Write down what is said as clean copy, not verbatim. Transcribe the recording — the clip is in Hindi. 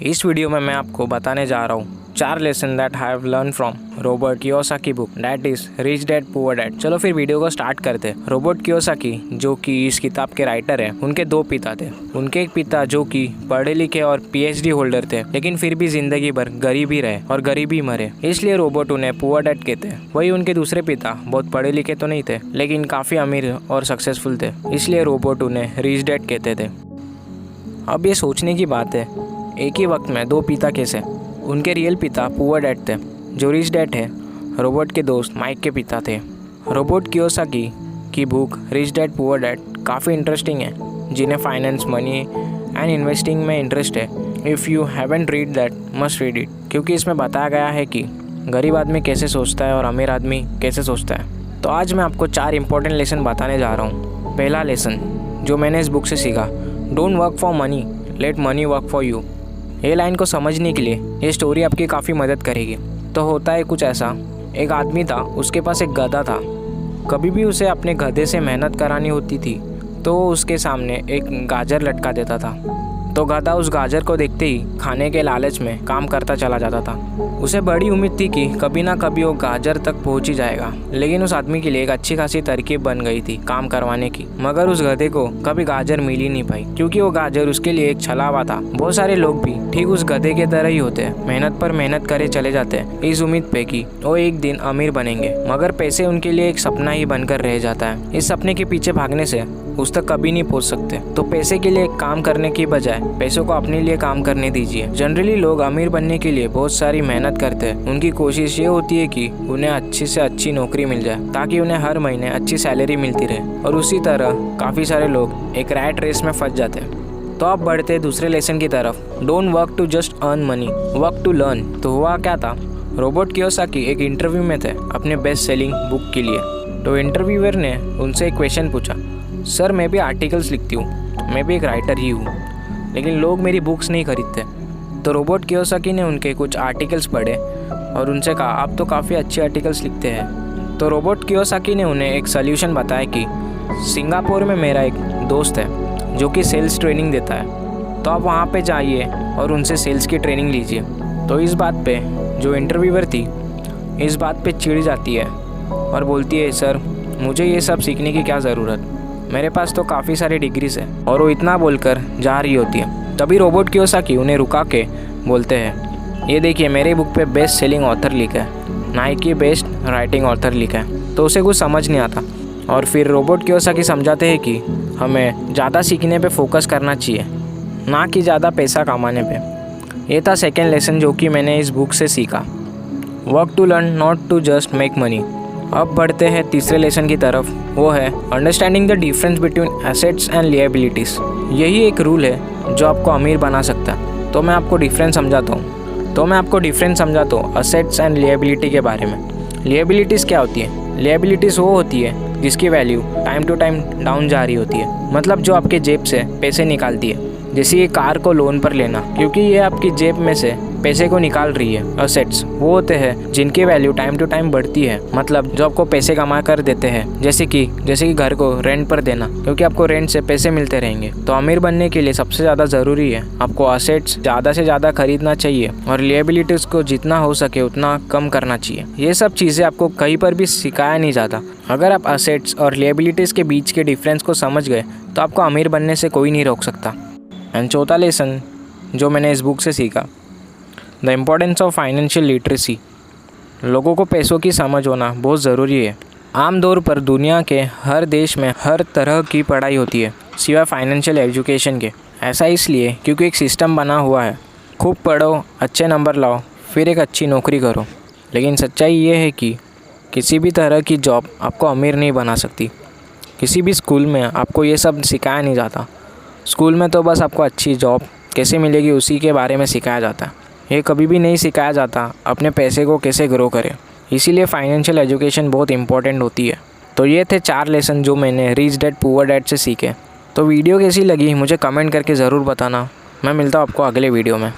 इस वीडियो में मैं आपको बताने जा रहा हूँ 4 lesson that I have learn from Robert Kiyosaki book that is rich dad poor dad. चलो फिर वीडियो को स्टार्ट करते हैं। रॉबर्ट कियोसाकी जो कि इस किताब के राइटर हैं, उनके 2 पिता थे। उनके एक पिता जो कि पढ़े लिखे और पीएचडी होल्डर थे, लेकिन फिर भी जिंदगी भर गरीब ही रहे और गरीब ही मरे, इसलिए रॉबर्ट उन्हें पुअर डैड कहते हैं। वही उनके दूसरे पिता बहुत पढ़े लिखे तो नहीं थे, लेकिन काफ़ी अमीर और सक्सेसफुल थे, इसलिए रॉबर्ट उन्हें रिच डैड कहते थे। अब ये सोचने की बात है, एक ही वक्त में 2 पिता कैसे? उनके रियल पिता पुअर डैड थे, जो रिच डैड है रॉबर्ट के दोस्त माइक के पिता थे। रॉबर्ट कियोसाकी की book rich dad poor dad काफ़ी इंटरेस्टिंग है। जिन्हें फाइनेंस, मनी एंड इन्वेस्टिंग में इंटरेस्ट है, if you haven't read that must read it, क्योंकि इसमें बताया गया है कि गरीब आदमी कैसे सोचता है और अमीर आदमी कैसे सोचता है। तो आज मैं आपको 4 इंपॉर्टेंट लेसन बताने जा रहा हूँ। पहला लेसन जो मैंने इस बुक से सीखा, don't work for money, late money work for you. ये लाइन को समझने के लिए ये स्टोरी आपकी काफ़ी मदद करेगी। तो होता है कुछ ऐसा, एक आदमी था, उसके पास एक गधा था। कभी भी उसे अपने गधे से मेहनत करानी होती थी तो वो उसके सामने एक गाजर लटका देता था। तो गधा उस गाजर को देखते ही खाने के लालच में काम करता चला जाता था। उसे बड़ी उम्मीद थी कि कभी ना कभी वो गाजर तक पहुंच ही जाएगा, लेकिन उस आदमी के लिए एक अच्छी खासी तरकीब बन गई थी काम करवाने की। मगर उस गधे को कभी गाजर मिल ही नहीं पाई, क्योंकि वो गाजर उसके लिए एक छलावा था। बहुत सारे लोग भी ठीक उस गधे के तरह ही होते हैं, मेहनत पर मेहनत करे चले जाते हैं इस उम्मीद पे कि वो एक दिन अमीर बनेंगे, मगर पैसे उनके लिए एक सपना ही बनकर रह जाता है। इस सपने के पीछे भागने से उस तक कभी नहीं पहुंच सकते। तो पैसे के लिए काम करने की बजाय पैसों को अपने लिए काम करने दीजिए। जनरली लोग अमीर बनने के लिए बहुत सारी मेहनत करते हैं। उनकी कोशिश ये होती है कि उन्हें अच्छी से अच्छी नौकरी मिल जाए, ताकि उन्हें हर महीने अच्छी सैलरी मिलती रहे। और उसी तरह काफ़ी सारे लोग एक रैट रेस में फंस जाते हैं। तो अब बढ़ते दूसरे लेसन की तरफ। Don't work to just earn money, work to learn. तो हुआ क्या था, रॉबर्ट कियोसाकी एक इंटरव्यू में थे अपने बेस्ट सेलिंग बुक के लिए। तो इंटरव्यूअर ने उनसे एक क्वेश्चन पूछा, सर मैं भी आर्टिकल्स लिखती हूँ, मैं भी एक राइटर ही हूँ, लेकिन लोग मेरी बुक्स नहीं खरीदते। तो रॉबर्ट कियोसाकी ने उनके कुछ आर्टिकल्स पढ़े और उनसे कहा, आप तो काफ़ी अच्छे आर्टिकल्स लिखते हैं। तो रॉबर्ट कियोसाकी ने उन्हें एक सल्यूशन बताया कि सिंगापुर में मेरा एक दोस्त है जो कि सेल्स ट्रेनिंग देता है, तो आप वहाँ पे जाइए और उनसे सेल्स की ट्रेनिंग लीजिए। तो इस बात पे जो इंटरव्यूअर थी इस बात पे चिढ़ जाती है और बोलती है, सर मुझे ये सब सीखने की क्या ज़रूरत, मेरे पास तो काफ़ी सारी डिग्रीज है। और वो इतना बोलकर जा रही होती है। तभी रॉबर्ट कियोसाकी उन्हें रुका के बोलते हैं, ये देखिए मेरे बुक पे बेस्ट सेलिंग ऑथर लिखा है, ना कि बेस्ट राइटिंग ऑथर लिखा है। तो उसे कुछ समझ नहीं आता। और फिर रॉबर्ट कियोसाकी समझाते हैं कि हमें ज़्यादा सीखने पे फोकस करना चाहिए, ना कि ज़्यादा पैसा कमाने पे। ये था सेकेंड लेसन जो कि मैंने इस बुक से सीखा, work to learn not to just make money. अब बढ़ते हैं तीसरे लेसन की तरफ, वो है understanding the difference between assets and liabilities. यही एक रूल है जो आपको अमीर बना सकता है। तो मैं आपको डिफरेंस समझाता हूँ असेट्स एंड लिएबिलिटी के बारे में। लिएबिलिटीज़ क्या होती है? लिएबिलिटीज़ वो होती है जिसकी value time to time down जा रही होती है, मतलब जो आपके जेब से पैसे निकालती है। जैसे ये कार को लोन पर लेना, क्योंकि ये आपकी जेब में से पैसे को निकाल रही है। असेट्स वो होते हैं जिनकी वैल्यू टाइम टू टाइम बढ़ती है, मतलब जो आपको पैसे कमा कर देते हैं। जैसे कि घर को रेंट पर देना, क्योंकि आपको रेंट से पैसे मिलते रहेंगे। तो अमीर बनने के लिए सबसे ज़्यादा ज़रूरी है आपको असेट्स ज़्यादा से ज़्यादा खरीदना चाहिए और लिएबिलिटीज़ को जितना हो सके उतना कम करना चाहिए। ये सब चीज़ें आपको कहीं पर भी सिखाया नहीं जाता। अगर आप असेट्स और लिएबिलिटीज़ के बीच के डिफरेंस को समझ गए तो आपको अमीर बनने से कोई नहीं रोक सकता। एंड चौथा लेसन जो मैंने इस बुक से सीखा, the importance of financial literacy. लोगों को पैसों की समझ होना बहुत ज़रूरी है। आमतौर पर दुनिया के हर देश में हर तरह की पढ़ाई होती है सिवाय फाइनेंशियल एजुकेशन के। ऐसा इसलिए क्योंकि एक सिस्टम बना हुआ है, खूब पढ़ो, अच्छे नंबर लाओ, फिर एक अच्छी नौकरी करो। लेकिन सच्चाई ये है कि किसी भी तरह की जॉब आपको अमीर नहीं बना सकती। किसी भी स्कूल में आपको ये सब सिखाया नहीं जाता। स्कूल में तो बस आपको अच्छी जॉब कैसे मिलेगी उसी के बारे में सिखाया जाता है। ये कभी भी नहीं सिखाया जाता अपने पैसे को कैसे ग्रो करें। इसीलिए फाइनेंशियल एजुकेशन बहुत इंपॉर्टेंट होती है। तो ये थे 4 लेसन जो मैंने रिच डैड पुअर डैड से सीखे। तो वीडियो कैसी लगी मुझे कमेंट करके ज़रूर बताना। मैं मिलता हूँ आपको अगले वीडियो में।